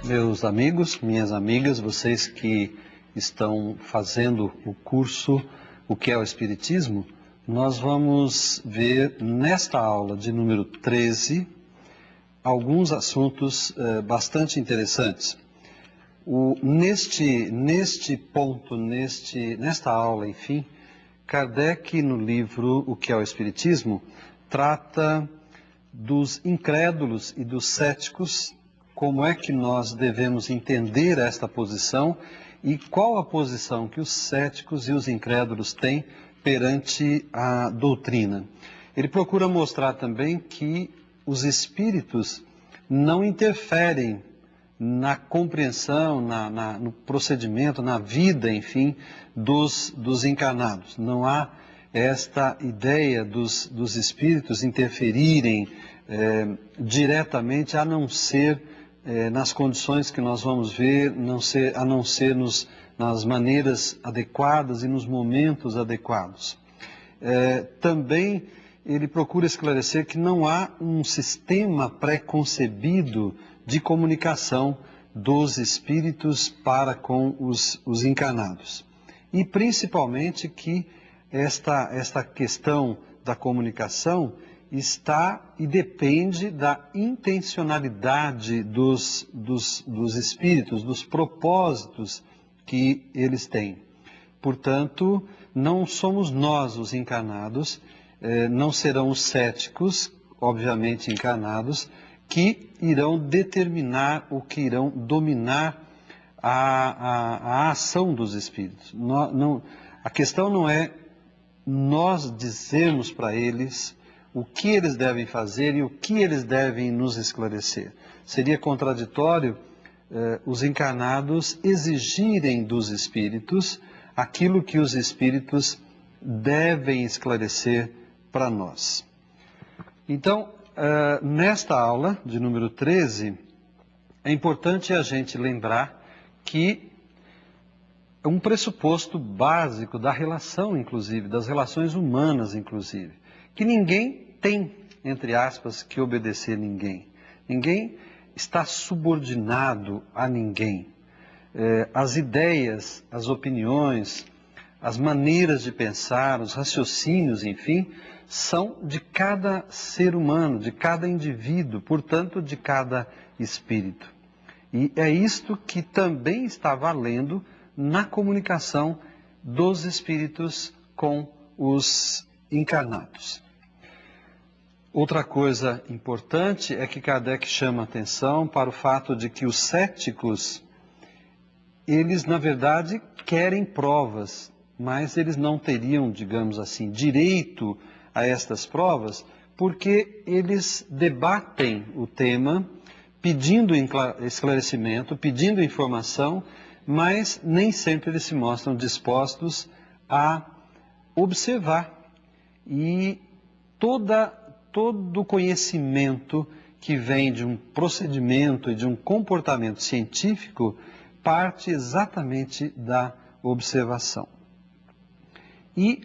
Meus amigos, minhas amigas, vocês que estão fazendo o curso O que é o Espiritismo, nós vamos ver nesta aula de número 13 alguns assuntos bastante interessantes. Nesta aula, enfim, Kardec, no livro O que é o Espiritismo, trata dos incrédulos e dos céticos, como é que nós devemos entender esta posição e qual a posição que os céticos e os incrédulos têm perante a doutrina. Ele procura mostrar também que os espíritos não interferem na compreensão, no procedimento, na vida, enfim, dos encarnados. Não há esta ideia dos espíritos interferirem diretamente, a não ser nas condições que nós vamos ver, a não ser nas maneiras adequadas e nos momentos adequados. Também ele procura esclarecer que não há um sistema pré-concebido de comunicação dos espíritos para com os encarnados. E principalmente que esta questão da comunicação está e depende da intencionalidade dos espíritos, dos propósitos que eles têm. Portanto, não somos nós os encarnados, não serão os céticos, obviamente encarnados, que irão determinar ou que irão dominar a ação dos espíritos. A questão não é nós dizermos para eles o que eles devem fazer e o que eles devem nos esclarecer. Seria contraditório os encarnados exigirem dos espíritos aquilo que os espíritos devem esclarecer para nós. Então, nesta aula de número 13, é importante a gente lembrar que é um pressuposto básico da relação, inclusive, das relações humanas, inclusive, que ninguém tem, entre aspas, que obedecer ninguém. Ninguém está subordinado a ninguém. As ideias, as opiniões, as maneiras de pensar, os raciocínios, enfim, são de cada ser humano, de cada indivíduo, portanto, de cada espírito. E é isto que também está valendo na comunicação dos espíritos com os encarnados. Outra coisa importante é que Kardec chama a atenção para o fato de que os céticos, eles na verdade querem provas, mas eles não teriam, digamos assim, direito a estas provas, porque eles debatem o tema, pedindo esclarecimento, pedindo informação, mas nem sempre eles se mostram dispostos a observar. E todo o conhecimento que vem de um procedimento e de um comportamento científico parte exatamente da observação. E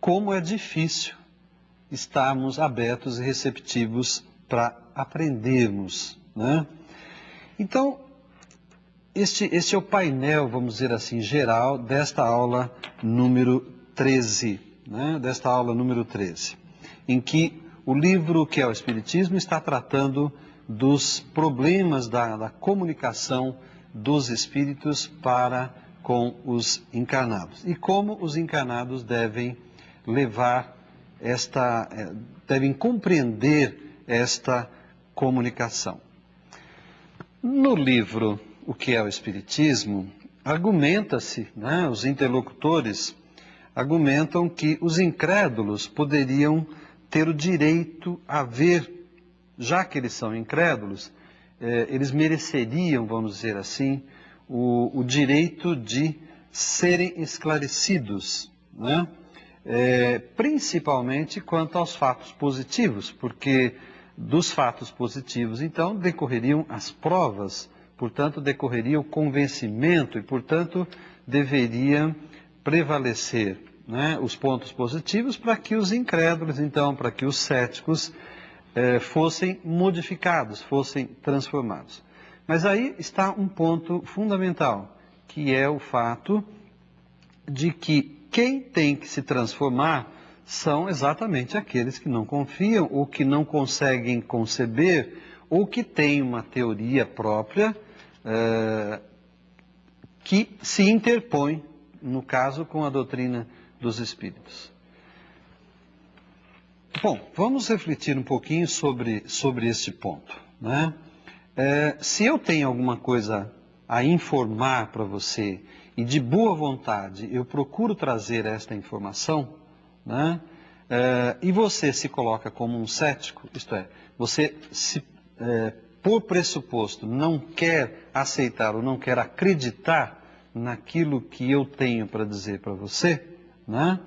como é difícil estarmos abertos e receptivos para aprendermos, né? Então, este é o painel, vamos dizer assim, geral desta aula número 13, né? Desta aula número 13, em que o livro que é o Espiritismo está tratando dos problemas da comunicação dos espíritos para com os encarnados. E como os encarnados devem devem compreender esta comunicação. No livro O que é o Espiritismo, argumenta-se, né, os interlocutores argumentam que os incrédulos poderiam ter o direito a ver, já que eles são incrédulos, eles mereceriam, vamos dizer assim, o direito de serem esclarecidos, né? Principalmente quanto aos fatos positivos, porque dos fatos positivos, então, decorreriam as provas, portanto, decorreria o convencimento e, portanto, deveria prevalecer, né, os pontos positivos para que os incrédulos, então, para que os céticos fossem modificados, fossem transformados. Mas aí está um ponto fundamental, que é o fato de que quem tem que se transformar são exatamente aqueles que não confiam, ou que não conseguem conceber, ou que têm uma teoria própria que se interpõe, no caso, com a doutrina dos Espíritos. Bom, vamos refletir um pouquinho sobre esse ponto, né? Se eu tenho alguma coisa a informar para você, e de boa vontade eu procuro trazer esta informação, né? E você se coloca como um cético, isto é, você por pressuposto não quer aceitar ou não quer acreditar naquilo que eu tenho para dizer para você, né?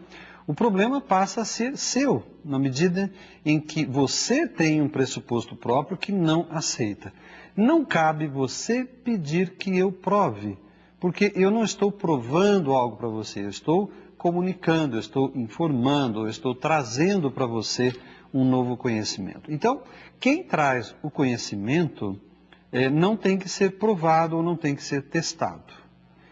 O problema passa a ser seu, na medida em que você tem um pressuposto próprio que não aceita. Não cabe você pedir que eu prove, porque eu não estou provando algo para você, eu estou comunicando, eu estou informando, eu estou trazendo para você um novo conhecimento. Então, quem traz o conhecimento não tem que ser provado ou não tem que ser testado.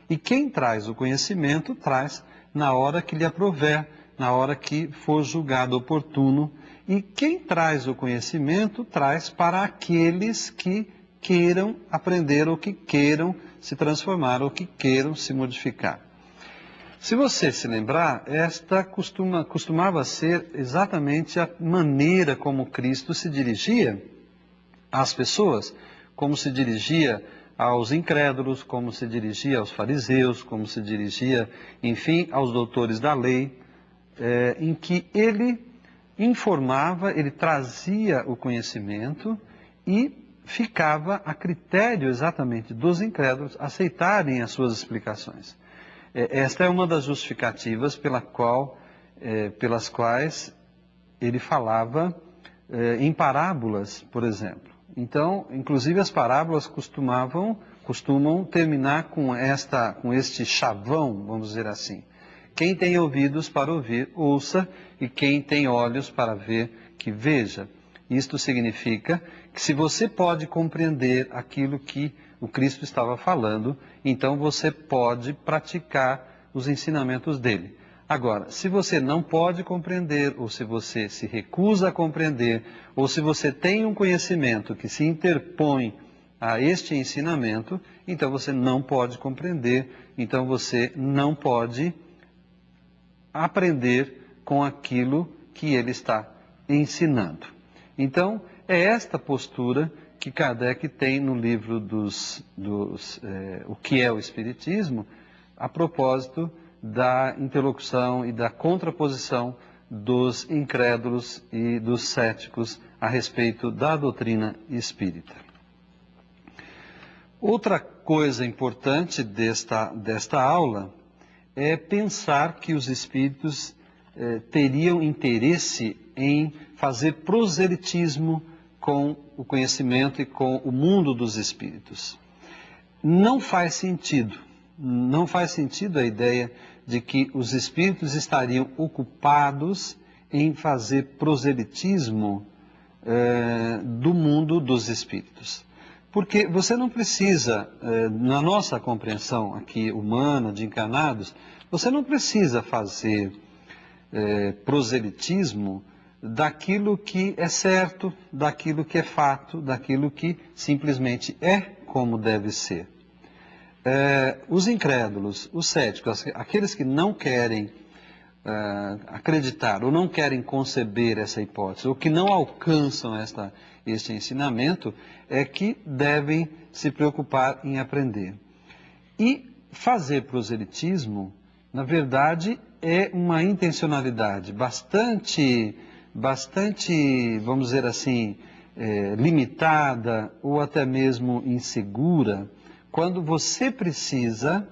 E quem traz o conhecimento, traz na hora que lhe aprouver, na hora que for julgado oportuno. E quem traz o conhecimento, traz para aqueles que queiram aprender ou que queiram se transformar ou que queiram se modificar. Se você se lembrar, esta costumava ser exatamente a maneira como Cristo se dirigia às pessoas, como se dirigia aos incrédulos, como se dirigia aos fariseus, como se dirigia, enfim, aos doutores da lei, em que ele informava, ele trazia o conhecimento e ficava a critério exatamente dos incrédulos aceitarem as suas explicações. Esta é uma das justificativas pelas quais ele falava em parábolas, por exemplo. Então, inclusive as parábolas costumam terminar com este chavão, vamos dizer assim. Quem tem ouvidos para ouvir, ouça, e quem tem olhos para ver, que veja. Isto significa que se você pode compreender aquilo que o Cristo estava falando, então você pode praticar os ensinamentos dele. Agora, se você não pode compreender, ou se você se recusa a compreender, ou se você tem um conhecimento que se interpõe a este ensinamento, então você não pode compreender, então você não pode aprender com aquilo que ele está ensinando. Então, é esta postura que Kardec tem no livro O que é o Espiritismo, a propósito da interlocução e da contraposição dos incrédulos e dos céticos a respeito da doutrina espírita. Outra coisa importante desta aula é pensar que os espíritos teriam interesse em fazer proselitismo com o conhecimento e com o mundo dos espíritos. Não faz sentido a ideia de que os espíritos estariam ocupados em fazer proselitismo do mundo dos espíritos. Porque você não precisa, na nossa compreensão aqui humana, de encarnados, você não precisa fazer proselitismo daquilo que é certo, daquilo que é fato, daquilo que simplesmente é como deve ser. Os incrédulos, os céticos, aqueles que não querem acreditar ou não querem conceber essa hipótese, ou que não alcançam este ensinamento, é que devem se preocupar em aprender. E fazer proselitismo, na verdade, é uma intencionalidade bastante, vamos dizer assim, limitada ou até mesmo insegura, quando você precisa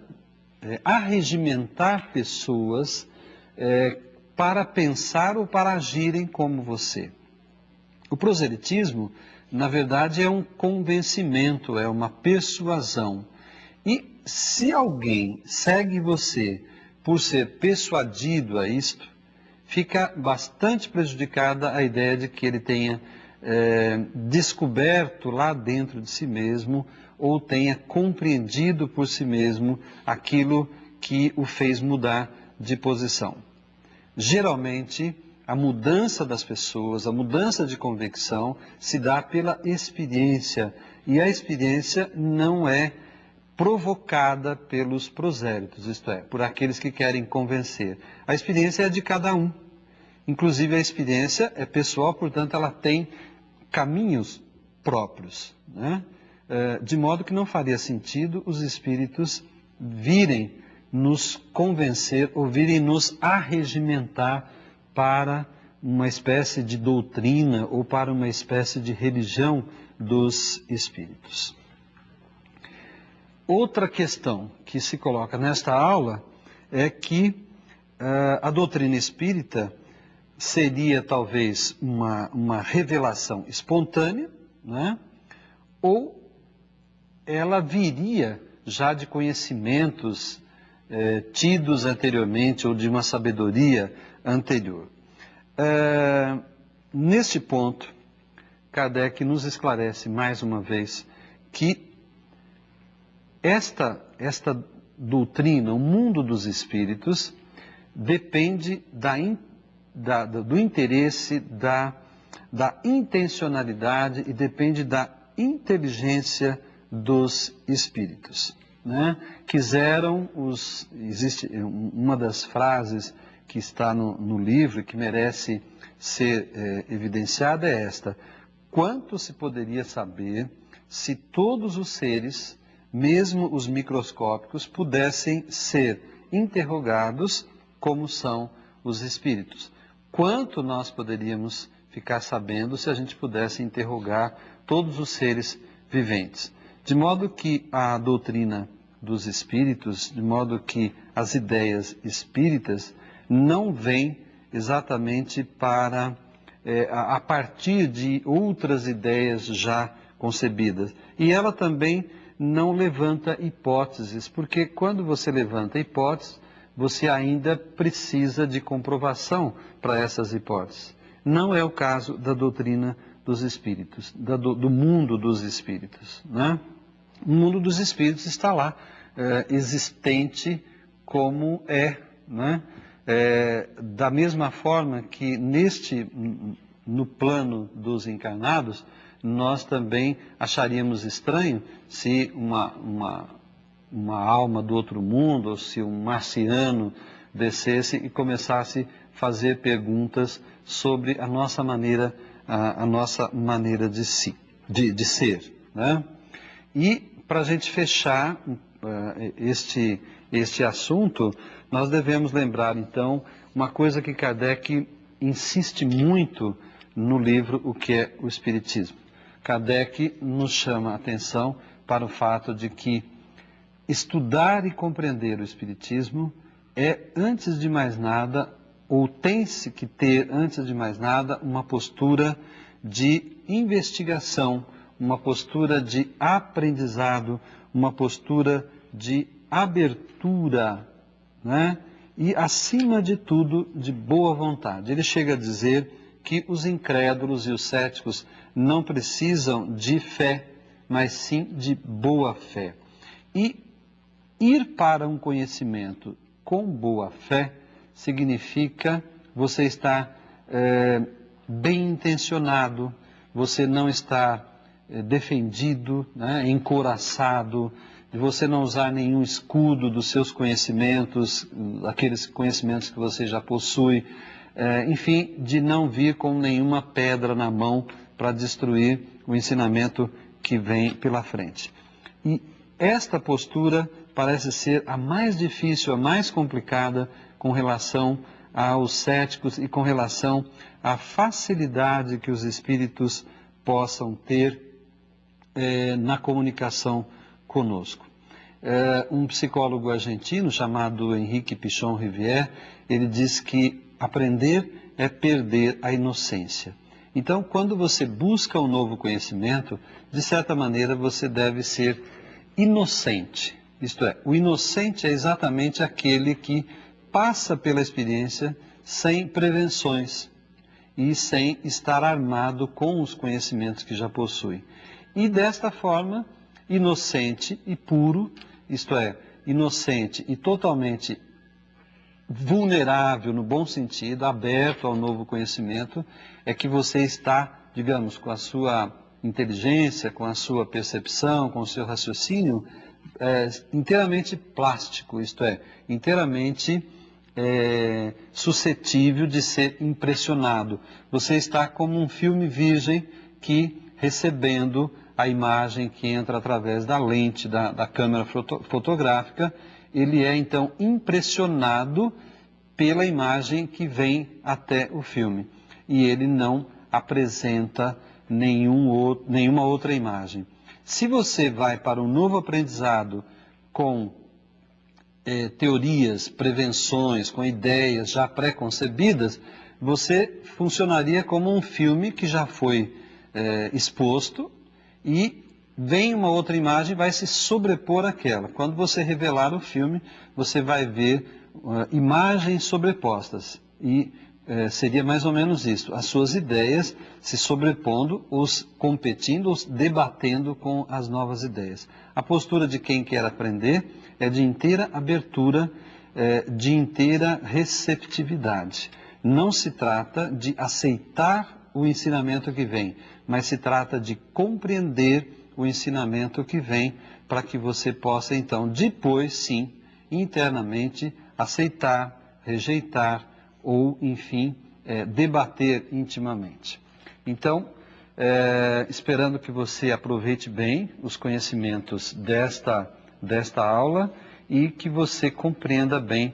arregimentar pessoas para pensar ou para agirem como você. O proselitismo, na verdade, é um convencimento, é uma persuasão. E se alguém segue você por ser persuadido a isto, fica bastante prejudicada a ideia de que ele tenha descoberto lá dentro de si mesmo ou tenha compreendido por si mesmo aquilo que o fez mudar de posição. Geralmente, a mudança das pessoas, a mudança de convicção se dá pela experiência, e a experiência não é provocada pelos prosélitos, isto é, por aqueles que querem convencer. A experiência é de cada um. Inclusive a experiência é pessoal, portanto ela tem caminhos próprios, né? De modo que não faria sentido os espíritos virem nos convencer ou virem nos arregimentar para uma espécie de doutrina ou para uma espécie de religião dos espíritos. Outra questão que se coloca nesta aula é que a doutrina espírita seria talvez uma revelação espontânea, né? Ou ela viria já de conhecimentos tidos anteriormente ou de uma sabedoria anterior. Neste ponto, Kardec nos esclarece mais uma vez que esta doutrina, o mundo dos espíritos, depende do interesse, da intencionalidade e depende da inteligência dos espíritos, né? Existe uma das frases que está no livro, que merece ser evidenciada, é esta: quanto se poderia saber se todos os seres, mesmo os microscópicos, pudessem ser interrogados como são os espíritos? Quanto nós poderíamos ficar sabendo se a gente pudesse interrogar todos os seres viventes? De modo que a doutrina dos espíritos, de modo que as ideias espíritas não vêm exatamente a partir de outras ideias já concebidas. E ela também não levanta hipóteses, porque quando você levanta hipóteses, você ainda precisa de comprovação para essas hipóteses. Não é o caso da doutrina dos espíritos, do mundo dos espíritos, né? O mundo dos espíritos está lá, existente como é, né? Da mesma forma que no plano dos encarnados, nós também acharíamos estranho se uma alma do outro mundo, ou se um marciano descesse e começasse a fazer perguntas sobre a nossa maneira de ser, né? E para a gente fechar este assunto, nós devemos lembrar então uma coisa que Kardec insiste muito no livro O que é o Espiritismo. Kardec nos chama a atenção para o fato de que estudar e compreender o Espiritismo é, antes de mais nada, ou tem-se que ter, antes de mais nada, uma postura de investigação, uma postura de aprendizado, uma postura de abertura, né? E, acima de tudo, de boa vontade. Ele chega a dizer que os incrédulos e os céticos não precisam de fé, mas sim de boa fé. E ir para um conhecimento com boa fé significa você estar bem intencionado, você não estar defendido, né, encouraçado, de você não usar nenhum escudo dos seus conhecimentos, aqueles conhecimentos que você já possui, enfim, de não vir com nenhuma pedra na mão para destruir o ensinamento que vem pela frente. E esta postura parece ser a mais difícil, a mais complicada com relação aos céticos e com relação à facilidade que os espíritos possam ter na comunicação conosco. Um psicólogo argentino chamado Henrique Pichon Rivière, ele diz que aprender é perder a inocência. Então, quando você busca um novo conhecimento, de certa maneira você deve ser inocente. Isto é, o inocente é exatamente aquele que passa pela experiência sem prevenções e sem estar armado com os conhecimentos que já possui. E desta forma, inocente e puro, isto é, inocente e totalmente vulnerável no bom sentido, aberto ao novo conhecimento, é que você está, digamos, com a sua inteligência, com a sua percepção, com o seu raciocínio, inteiramente plástico, isto é, inteiramente suscetível de ser impressionado. Você está como um filme virgem que, recebendo a imagem que entra através da lente da câmera fotográfica, ele é então impressionado pela imagem que vem até o filme. E ele não apresenta nenhuma outra imagem. Se você vai para um novo aprendizado com teorias, prevenções, com ideias já pré-concebidas, você funcionaria como um filme que já foi exposto e vem uma outra imagem e vai se sobrepor àquela. Quando você revelar o filme, você vai ver imagens sobrepostas e seria mais ou menos isso, as suas ideias se sobrepondo, competindo, debatendo com as novas ideias. A postura de quem quer aprender é de inteira abertura, de inteira receptividade. Não se trata de aceitar o ensinamento que vem, mas se trata de compreender o ensinamento que vem para que você possa então, depois sim, internamente, aceitar, rejeitar ou, enfim, debater intimamente. Então, esperando que você aproveite bem os conhecimentos desta aula e que você compreenda bem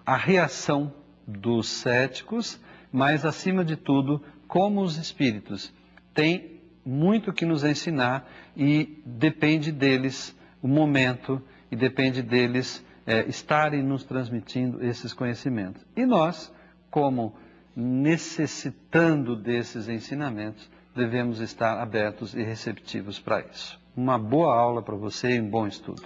a reação dos céticos, mas, acima de tudo, como os espíritos têm muito que nos ensinar e depende deles o momento e depende deles estarem nos transmitindo esses conhecimentos. E nós, como necessitando desses ensinamentos, devemos estar abertos e receptivos para isso. Uma boa aula para você e um bom estudo.